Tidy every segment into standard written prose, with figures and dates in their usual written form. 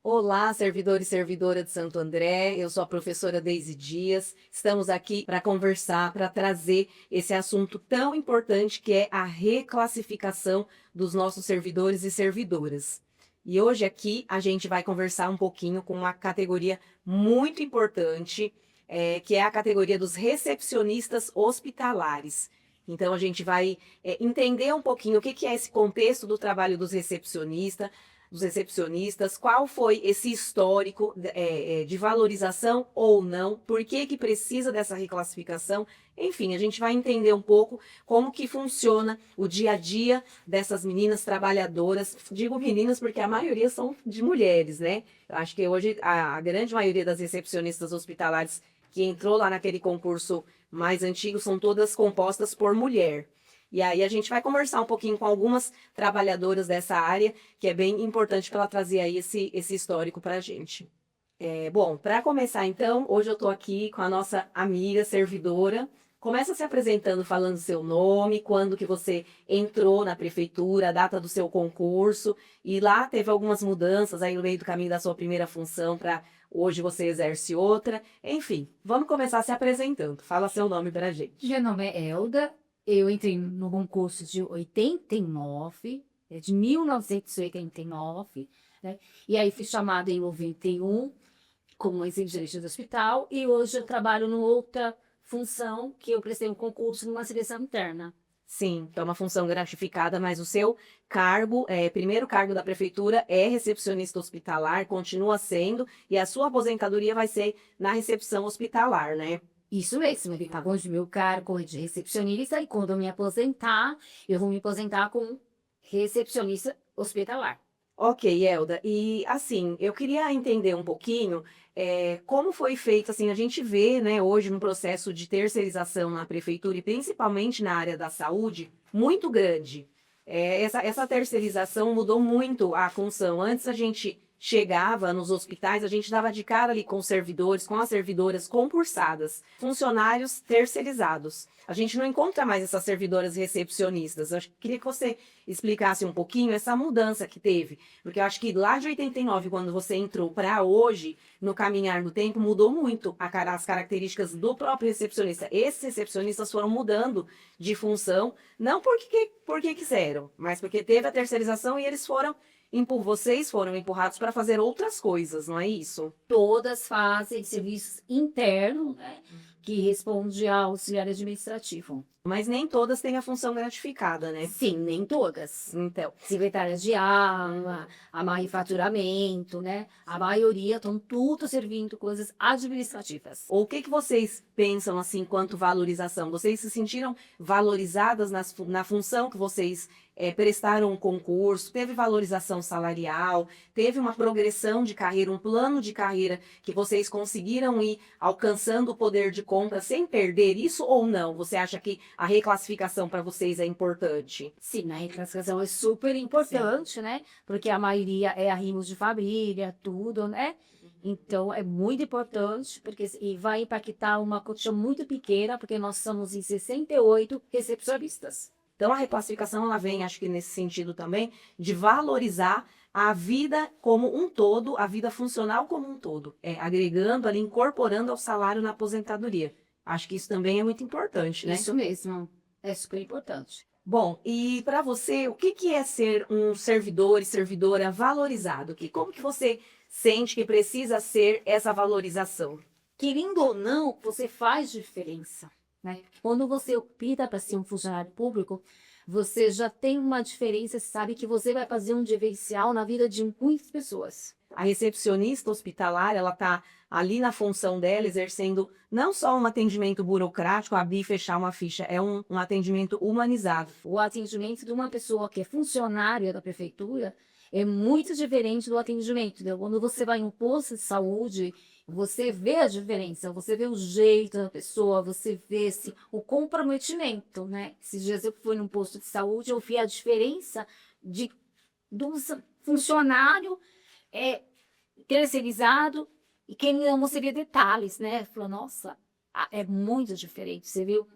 Olá, servidor e servidora de Santo André. Eu sou a professora Deise Dias. Estamos aqui para conversar, para trazer esse assunto tão importante que é a reclassificação dos nossos servidores e servidoras. E hoje aqui a gente vai conversar um pouquinho com uma categoria muito importante, que é a categoria dos recepcionistas hospitalares. Então a gente vai entender um pouquinho o que é esse contexto do trabalho dos recepcionistas, qual foi esse histórico de valorização ou não, por que que precisa dessa reclassificação. Enfim, a gente vai entender um pouco como que funciona o dia a dia dessas meninas trabalhadoras. Digo meninas porque a maioria são de mulheres, né? Eu acho que hoje a grande maioria das recepcionistas hospitalares que entrou lá naquele concurso mais antigo são todas compostas por mulher. E aí a gente vai conversar um pouquinho com algumas trabalhadoras dessa área, que é bem importante para ela trazer aí esse histórico para a gente. Bom, para começar então, hoje eu estou aqui com a nossa amiga servidora. Começa se apresentando, falando seu nome, quando que você entrou na prefeitura, a data do seu concurso, e lá teve algumas mudanças aí no meio do caminho da sua primeira função para hoje você exerce outra. Enfim, vamos começar se apresentando. Fala seu nome para a gente. Meu nome é Elda, eu entrei no concurso de 89, de 1989, né? E aí fui chamada em 91 como exigente do hospital e hoje eu trabalho numa outra função que eu prestei um concurso numa seleção interna. Sim, é uma função gratificada, mas o seu cargo, primeiro cargo da prefeitura é recepcionista hospitalar, continua sendo, e a sua aposentadoria vai ser na recepção hospitalar, né? Isso mesmo, ele pagou de meu cargo de recepcionista e quando eu me aposentar, eu vou me aposentar como recepcionista hospitalar. Ok, Elda. E assim, eu queria entender um pouquinho como foi feito, assim, a gente vê, né, hoje no processo de terceirização na prefeitura e principalmente na área da saúde, muito grande. Essa terceirização mudou muito a função. Antes a gente chegava nos hospitais, a gente dava de cara ali com os servidores, com as servidoras concursadas, funcionários terceirizados. A gente não encontra mais essas servidoras recepcionistas. Eu queria que você explicasse um pouquinho essa mudança que teve. Porque eu acho que lá de 89, quando você entrou para hoje, no caminhar do tempo, mudou muito as características do próprio recepcionista. Esses recepcionistas foram mudando de função, não porque quiseram, mas porque teve a terceirização e vocês foram empurrados para fazer outras coisas, não é isso? Todas fazem serviço interno, né, que responde ao auxiliar administrativo. Mas nem todas têm a função gratificada, né? Sim, nem todas. Então, Secretária de água, a faturamento, né? A maioria estão tudo servindo coisas administrativas. o que que vocês pensam assim quanto valorização? Vocês se sentiram valorizadas na função que vocês prestaram um concurso? Teve valorização salarial? Teve uma progressão de carreira, um plano de carreira que vocês conseguiram ir alcançando o poder de compra sem perder isso ou não? Você acha que a reclassificação para vocês é importante? Sim, a reclassificação é super importante, né? Porque a maioria é arrimos de família, tudo, né? Então, é muito importante, porque e vai impactar uma quantia muito pequena, porque nós somos em 68 recepcionistas. Então, a reclassificação ela vem, acho que nesse sentido também, de valorizar a vida como um todo, a vida funcional como um todo, agregando ali, incorporando ao salário na aposentadoria. Acho que isso também é muito importante, né? Isso mesmo, é super importante. Bom, e para você, o que que é ser um servidor e servidora valorizado? Como que você sente que precisa ser essa valorização? Querendo ou não, você faz diferença, né? Quando você opta para ser um funcionário público, você já tem uma diferença, sabe que você vai fazer um diferencial na vida de muitas pessoas. A recepcionista hospitalar, ela está ali na função dela, exercendo não só um atendimento burocrático, abrir e fechar uma ficha, é um atendimento humanizado. O atendimento de uma pessoa que é funcionária da prefeitura é muito diferente do atendimento, né? Quando você vai em um posto de saúde, você vê a diferença, você vê o jeito da pessoa, você vê assim, o comprometimento, né? Esses dias eu fui num posto de saúde, eu vi a diferença do funcionário terceirizado e quem não você vê detalhes, né? Falou, nossa, é muito diferente, você viu?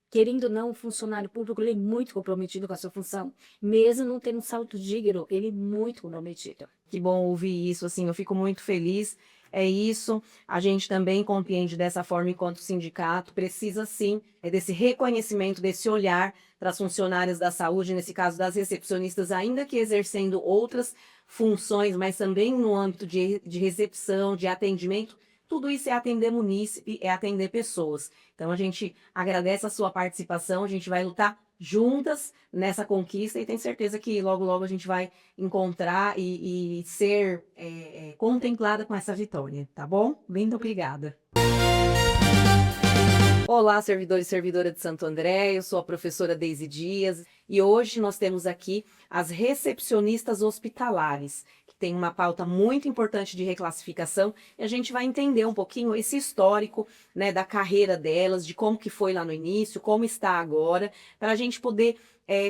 Querendo ou não, o funcionário público ele é muito comprometido com a sua função, mesmo não tendo um salário digno, ele é muito comprometido. Que bom ouvir isso, assim, eu fico muito feliz. É isso, a gente também compreende dessa forma enquanto sindicato, precisa sim desse reconhecimento, desse olhar para as funcionárias da saúde, nesse caso das recepcionistas, ainda que exercendo outras funções, mas também no âmbito de recepção, de atendimento, tudo isso é atender munícipe, é atender pessoas. Então a gente agradece a sua participação, a gente vai lutar juntas nessa conquista e tenho certeza que logo, logo a gente vai encontrar e ser contemplada com essa vitória, tá bom? Muito obrigada. Olá, servidores e servidoras de Santo André, eu sou a professora Deise Dias e hoje nós temos aqui as recepcionistas hospitalares, que tem uma pauta muito importante de reclassificação e a gente vai entender um pouquinho esse histórico, né, da carreira delas, de como que foi lá no início, como está agora, para a gente poder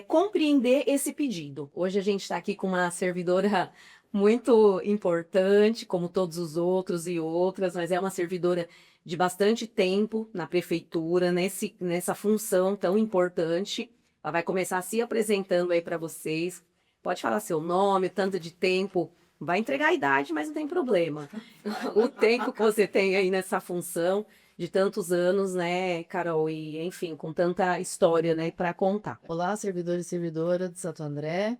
compreender esse pedido. Hoje a gente está aqui com uma servidora muito importante, como todos os outros e outras, mas é uma servidora de bastante tempo na prefeitura, nessa função tão importante. Ela vai começar se apresentando aí para vocês. Pode falar seu nome, tanto de tempo. Vai entregar a idade, mas não tem problema. O tempo que você tem aí nessa função de tantos anos, né, Carol? E, enfim, com tanta história, né, para contar. Olá, servidores e servidoras de Santo André.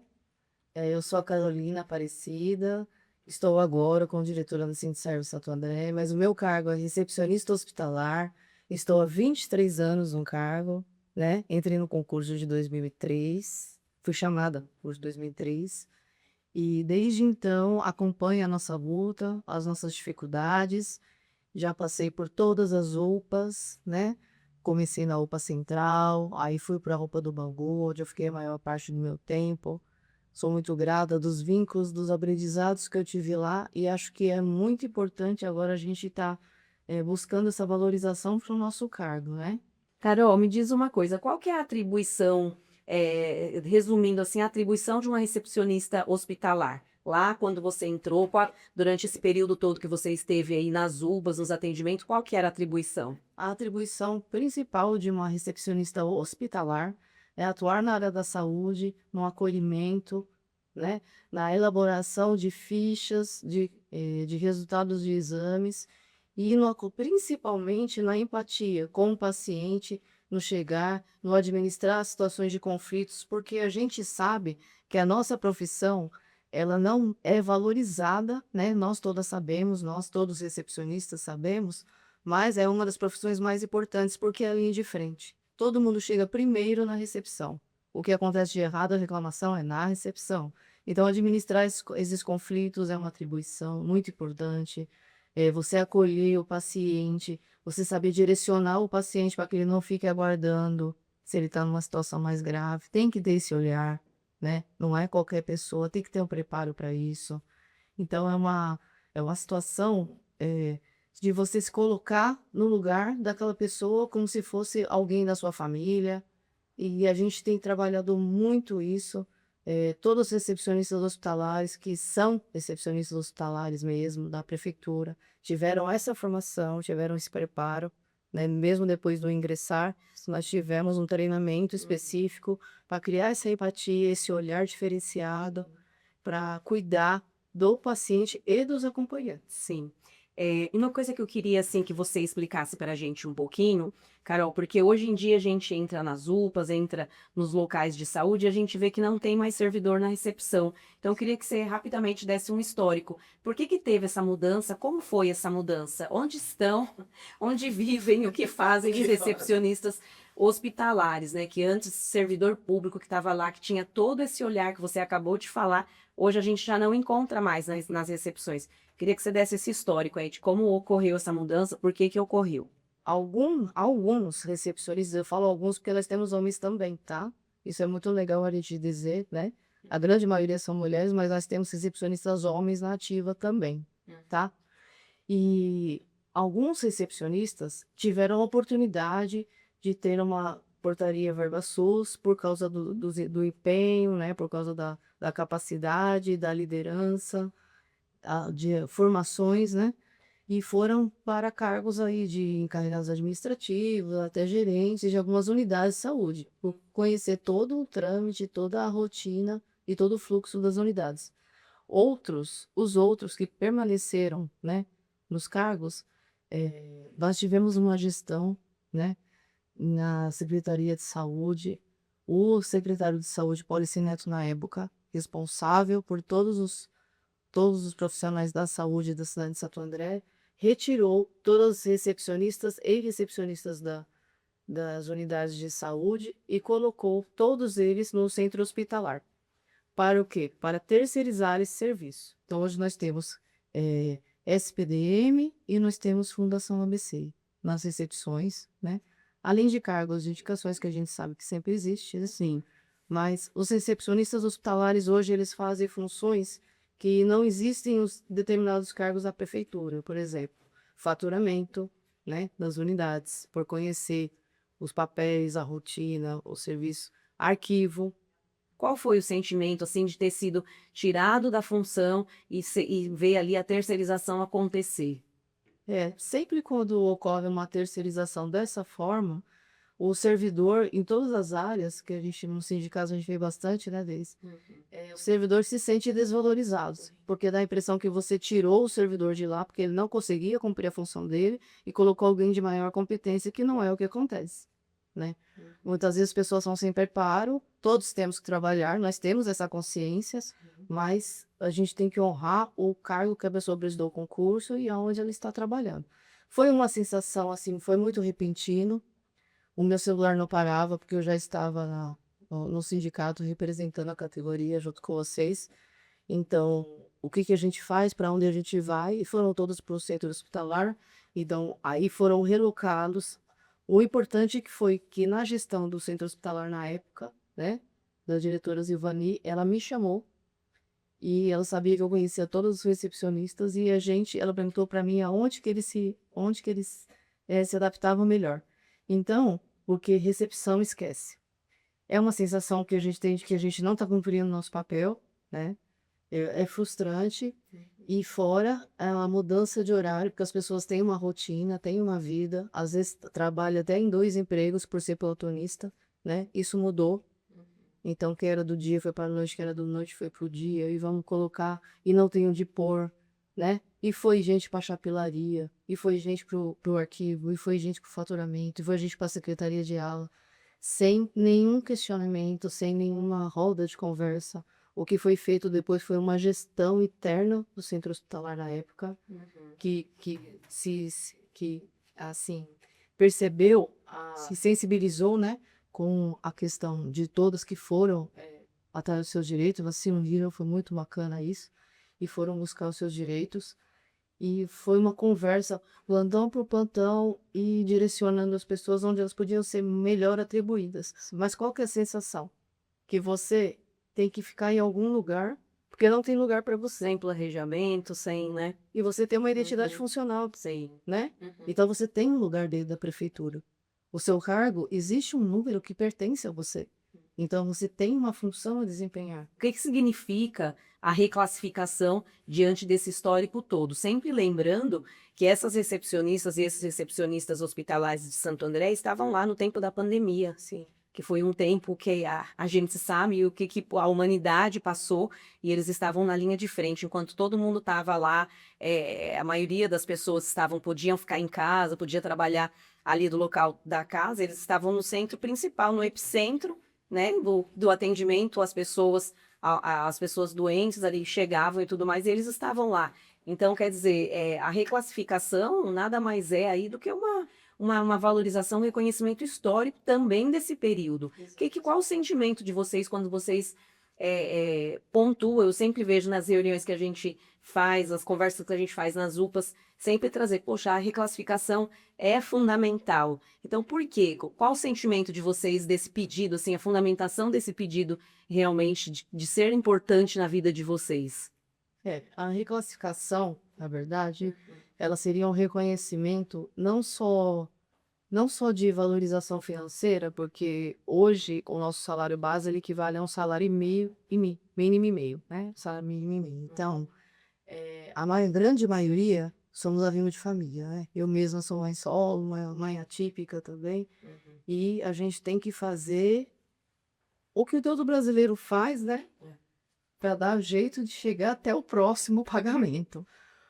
Eu sou a Carolina Aparecida. Estou agora como diretora do Sindserv Santo André, mas o meu cargo é recepcionista hospitalar. Estou há 23 anos no cargo, né? Entrei no concurso de 2003, fui chamada no concurso de 2003, e desde então acompanho a nossa luta, as nossas dificuldades. Já passei por todas as UPAs, né? Comecei na UPA Central, aí fui para a UPA do Bangu, onde eu fiquei a maior parte do meu tempo. Sou muito grata dos vínculos, dos aprendizados que eu tive lá e acho que é muito importante agora a gente estar buscando essa valorização para o nosso cargo, né? Carol, me diz uma coisa, qual que é a atribuição, resumindo assim, a atribuição de uma recepcionista hospitalar? Lá, quando você entrou, durante esse período todo que você esteve aí nas UBAs, nos atendimentos, qual que era a atribuição? A atribuição principal de uma recepcionista hospitalar é atuar na área da saúde, no acolhimento, né, na elaboração de fichas, de resultados de exames e principalmente na empatia com o paciente, no chegar, no administrar situações de conflitos, porque a gente sabe que a nossa profissão ela não é valorizada, né? Nós todas sabemos, nós todos recepcionistas sabemos, mas é uma das profissões mais importantes porque é a linha de frente. Todo mundo chega primeiro na recepção. O que acontece de errado, a reclamação é na recepção. Então, administrar esses conflitos é uma atribuição muito importante. Você acolher o paciente, você saber direcionar o paciente para que ele não fique aguardando se ele está numa situação mais grave. Tem que ter esse olhar, né? Não é qualquer pessoa, tem que ter um preparo para isso. Então, é uma situação de você se colocar no lugar daquela pessoa como se fosse alguém da sua família. E a gente tem trabalhado muito isso. Todos os recepcionistas hospitalares, que são recepcionistas hospitalares mesmo, da prefeitura, tiveram essa formação, tiveram esse preparo, né? Mesmo depois do ingressar, nós tivemos um treinamento específico para criar essa empatia, esse olhar diferenciado, para cuidar do paciente e dos acompanhantes. Sim. E uma coisa que eu queria, assim, que você explicasse para a gente um pouquinho, Carol, porque hoje em dia a gente entra nas UPAs, entra nos locais de saúde e a gente vê que não tem mais servidor na recepção. Então, eu queria que você rapidamente desse um histórico. Por que que teve essa mudança? Como foi essa mudança? Onde estão? Onde vivem? O que fazem os recepcionistas hospitalares, né? Que antes, servidor público que estava lá, que tinha todo esse olhar que você acabou de falar, hoje a gente já não encontra mais nas recepções. Queria que você desse esse histórico aí de como ocorreu essa mudança, por que que ocorreu. Alguns recepcionistas, eu falo alguns porque nós temos homens também, tá? Isso é muito legal a gente dizer, né? A grande maioria são mulheres, mas nós temos recepcionistas homens na ativa também, tá? E alguns recepcionistas tiveram a oportunidade de ter uma portaria Verba SUS por causa do empenho, né? Por causa da capacidade, da liderança, de formações, né? e foram para cargos aí de encarregados administrativos, até gerentes de algumas unidades de saúde, por conhecer todo o trâmite, toda a rotina e todo o fluxo das unidades. Os outros que permaneceram, né, nos cargos, nós tivemos uma gestão, né, na Secretaria de Saúde, o secretário de Saúde, Paulice Neto, na época, responsável por todos os profissionais da saúde da cidade de Santo André, retirou todas as recepcionistas e recepcionistas das unidades de saúde e colocou todos eles no centro hospitalar. Para o quê? Para terceirizar esse serviço. Então, hoje nós temos SPDM e nós temos Fundação ABC nas recepções, né? Além de cargos de indicações que a gente sabe que sempre existe, assim, mas os recepcionistas hospitalares hoje eles fazem funções que não existem os determinados cargos da prefeitura, por exemplo, faturamento, né, das unidades, por conhecer os papéis, a rotina, o serviço, arquivo. Qual foi o sentimento, assim, de ter sido tirado da função e ver ali a terceirização acontecer? Sempre quando ocorre uma terceirização dessa forma, o servidor, em todas as áreas, que a gente no sindicato a gente vê bastante, né, deles, o servidor se sente desvalorizado, porque dá a impressão que você tirou o servidor de lá, porque ele não conseguia cumprir a função dele, e colocou alguém de maior competência, que não é o que acontece, né? Muitas vezes as pessoas são sem preparo, todos temos que trabalhar, nós temos essa consciência, mas a gente tem que honrar o cargo que a pessoa prestou o concurso e aonde ela está trabalhando. Foi uma sensação, assim, foi muito repentino. O meu celular não parava, porque eu já estava no sindicato representando a categoria junto com vocês. Então, o que a gente faz, para onde a gente vai? E foram todos para o centro hospitalar. Então, aí foram relocados. O importante que foi que na gestão do centro hospitalar na época, né, da diretora Zilvani, ela me chamou e ela sabia que eu conhecia todos os recepcionistas e ela perguntou para mim onde que eles se adaptavam melhor. Então, porque recepção esquece. É uma sensação que a gente tem de que a gente não está cumprindo nosso papel, né? É frustrante. E fora a mudança de horário, porque as pessoas têm uma rotina, têm uma vida, às vezes trabalha até em 2 empregos por ser plantonista, né? Isso mudou. Então, quem era do dia foi para a noite, quem era da noite foi para o dia, e vamos colocar, e não tem onde pôr, né? E foi gente para a chapelaria, e foi gente pro arquivo, e foi gente para o faturamento, e foi gente para a secretaria de aula, sem nenhum questionamento, sem nenhuma roda de conversa. O que foi feito depois foi uma gestão interna do centro hospitalar na época, que assim, percebeu, se sensibilizou, né, com a questão de todas que foram atrás dos seus direitos, elas se uniram, foi muito bacana isso, e foram buscar os seus direitos. E foi uma conversa, plantão por plantão, e direcionando as pessoas onde elas podiam ser melhor atribuídas. Mas qual que é a sensação? Que você tem que ficar em algum lugar, porque não tem lugar para você. Sem planejamento, sem, né? E você tem uma identidade funcional, Sim. né? Então você tem um lugar dentro da prefeitura. O seu cargo, existe um número que pertence a você. Então você tem uma função a desempenhar. O que significa a reclassificação diante desse histórico todo? Sempre lembrando que essas recepcionistas e esses recepcionistas hospitalares de Santo André estavam lá no tempo da pandemia, Sim. que foi um tempo que a gente sabe o que a humanidade passou e eles estavam na linha de frente, enquanto todo mundo estava lá, a maioria das pessoas podiam ficar em casa, podia trabalhar ali do local da casa, eles estavam no centro principal, no epicentro, né, do atendimento às pessoas, as pessoas doentes ali chegavam e tudo mais, e eles estavam lá. Então, quer dizer, a reclassificação nada mais é aí do que uma valorização, um reconhecimento histórico também desse período. Qual o sentimento de vocês quando vocês pontuam? Eu sempre vejo nas reuniões que a gente faz, as conversas que a gente faz nas UPAs, sempre trazer, poxa, a reclassificação é fundamental. Então, por quê? Qual o sentimento de vocês desse pedido, assim, a fundamentação desse pedido realmente de ser importante na vida de vocês? A reclassificação, na verdade, ela seria um reconhecimento não só de valorização financeira, porque hoje o nosso salário base ele equivale a um salário mínimo e meio, né? Salário mínimo e meio. Então, grande maioria somos a vínculo de família, né? Eu mesma sou mãe solo, mãe atípica também, e a gente tem que fazer o que todo brasileiro faz, né? Para dar jeito de chegar até o próximo pagamento.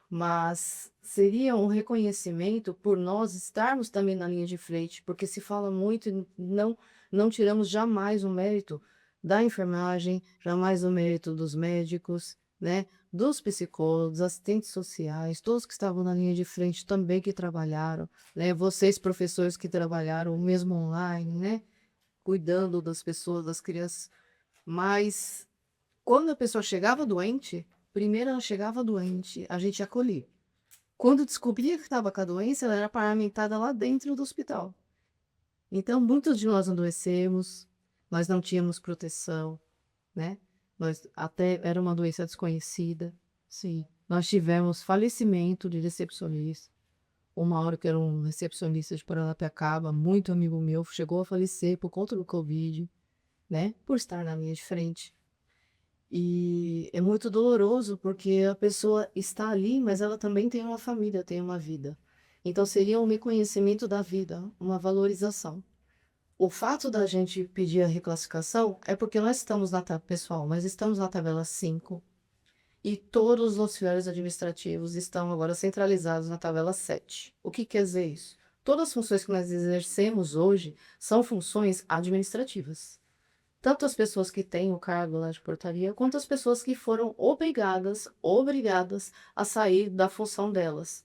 Mas seria um reconhecimento por nós estarmos também na linha de frente, porque se fala muito e não tiramos jamais o mérito da enfermagem, jamais o mérito dos médicos, né? Dos psicólogos, assistentes sociais, todos que estavam na linha de frente também que trabalharam, né? Vocês, professores que trabalharam mesmo online, né? Cuidando das pessoas, das crianças. Mas quando a pessoa chegava doente, primeiro ela chegava doente, a gente acolhia. Quando descobria que estava com a doença, ela era paramentada lá dentro do hospital. Então, muitos de nós adoecemos, nós não tínhamos proteção, né? Nós até era uma doença desconhecida. Sim, nós tivemos falecimento de recepcionista. Uma hora que era um recepcionista de Paranapiacaba, muito amigo meu, chegou a falecer por conta do Covid, né? Por estar na linha de frente. E é muito doloroso porque a pessoa está ali, mas ela também tem uma família, tem uma vida. Então seria um reconhecimento da vida, uma valorização. O fato da gente pedir a reclassificação é porque nós estamos pessoal, nós estamos na tabela 5 e todos os auxiliares administrativos estão agora centralizados na tabela 7. O que quer dizer isso? Todas as funções que nós exercemos hoje são funções administrativas. Tanto as pessoas que têm o cargo lá de portaria, quanto as pessoas que foram obrigadas a sair da função delas,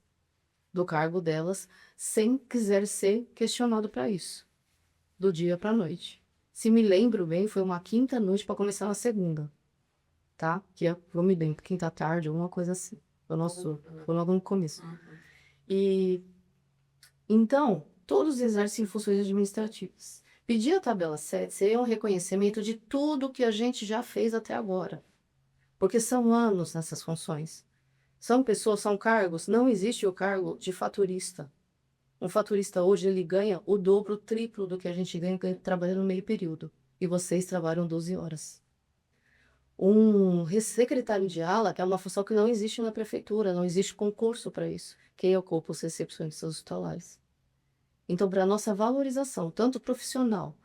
do cargo delas, sem quiser ser questionado para isso, do dia para a noite. Se me lembro bem, foi uma quinta noite para começar na segunda, tá? Eu me lembro, quinta tarde, alguma coisa assim. Foi logo no começo. E então, todos exercem funções administrativas. Pedir a tabela 7 seria um reconhecimento de tudo que a gente já fez até agora. Porque são anos nessas funções. São pessoas, são cargos. Não existe o cargo de faturista. Um faturista hoje ele ganha o dobro, o triplo do que a gente ganha trabalhando no meio período. E vocês trabalham 12 horas. Um secretário de ala, que é uma função que não existe na prefeitura, não existe concurso para isso. Quem ocupa os recepcionistas hospitalares. Então, para a nossa valorização, tanto profissional,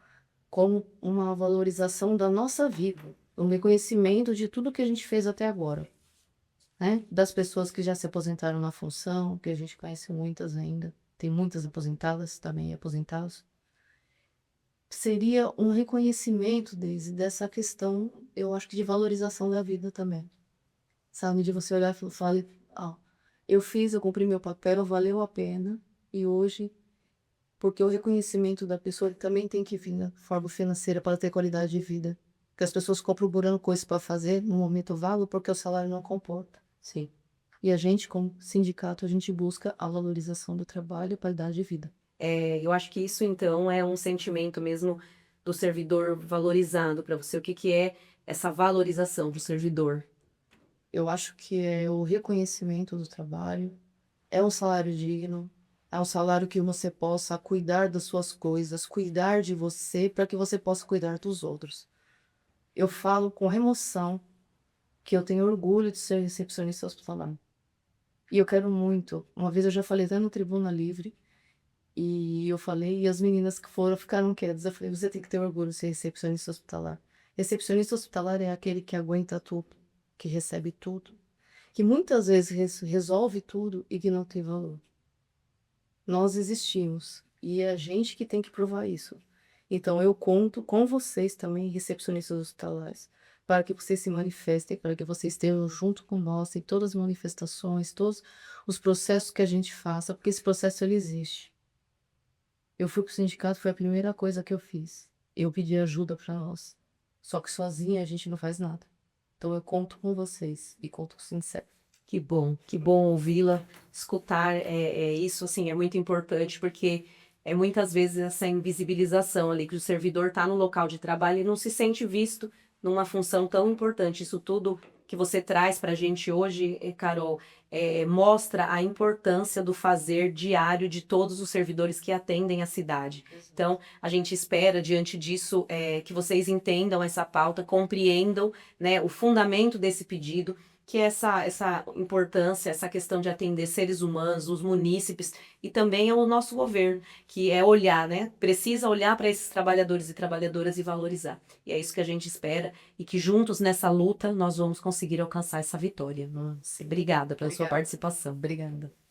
como uma valorização da nossa vida, um reconhecimento de tudo que a gente fez até agora, né? Das pessoas que já se aposentaram na função, que a gente conhece muitas ainda, tem muitas aposentadas, também aposentados. Seria um reconhecimento dessa questão, eu acho que de valorização da vida também. Sabe, de você olhar e falar, eu cumpri meu papel, valeu a pena, e hoje... Porque o reconhecimento da pessoa também tem que vir na forma financeira para ter qualidade de vida. Porque as pessoas compram burando coisas para fazer no momento válido porque o salário não comporta. Sim. E a gente, como sindicato, a gente busca a valorização do trabalho e qualidade de vida. Eu acho que isso, então, é um sentimento mesmo do servidor valorizado para você. O que é essa valorização do servidor? Eu acho que é o reconhecimento do trabalho, é um salário digno, é um salário que você possa cuidar das suas coisas, cuidar de você, para que você possa cuidar dos outros. Eu falo com emoção que eu tenho orgulho de ser recepcionista hospitalar. E eu quero muito. Uma vez eu já falei até no Tribuna Livre, e eu falei, e as meninas que foram ficaram quietas. Eu falei, você tem que ter orgulho de ser recepcionista hospitalar. Recepcionista hospitalar é aquele que aguenta tudo, que recebe tudo, que muitas vezes resolve tudo e que não tem valor. Nós existimos e é a gente que tem que provar isso. Então eu conto com vocês também, recepcionistas hospitalares, para que vocês se manifestem, para que vocês estejam junto com nós em todas as manifestações, todos os processos que a gente faça, porque esse processo ele existe. Eu fui para o sindicato, foi a primeira coisa que eu fiz. Eu pedi ajuda para nós. Só que sozinha a gente não faz nada. Então eu conto com vocês e conto sincero. Que bom ouvi-la, escutar isso, assim, é muito importante, porque é muitas vezes essa invisibilização ali, que o servidor está no local de trabalho e não se sente visto numa função tão importante. Isso tudo que você traz para a gente hoje, Carol, mostra a importância do fazer diário de todos os servidores que atendem a cidade. Então, a gente espera, diante disso, que vocês entendam essa pauta, compreendam, né, o fundamento desse pedido, que essa importância, essa questão de atender seres humanos, os munícipes e também o nosso governo, que é olhar, né? Precisa olhar para esses trabalhadores e trabalhadoras e valorizar. E é isso que a gente espera e que juntos nessa luta nós vamos conseguir alcançar essa vitória. Nossa, obrigada pela sua Obrigada. participação. Obrigada.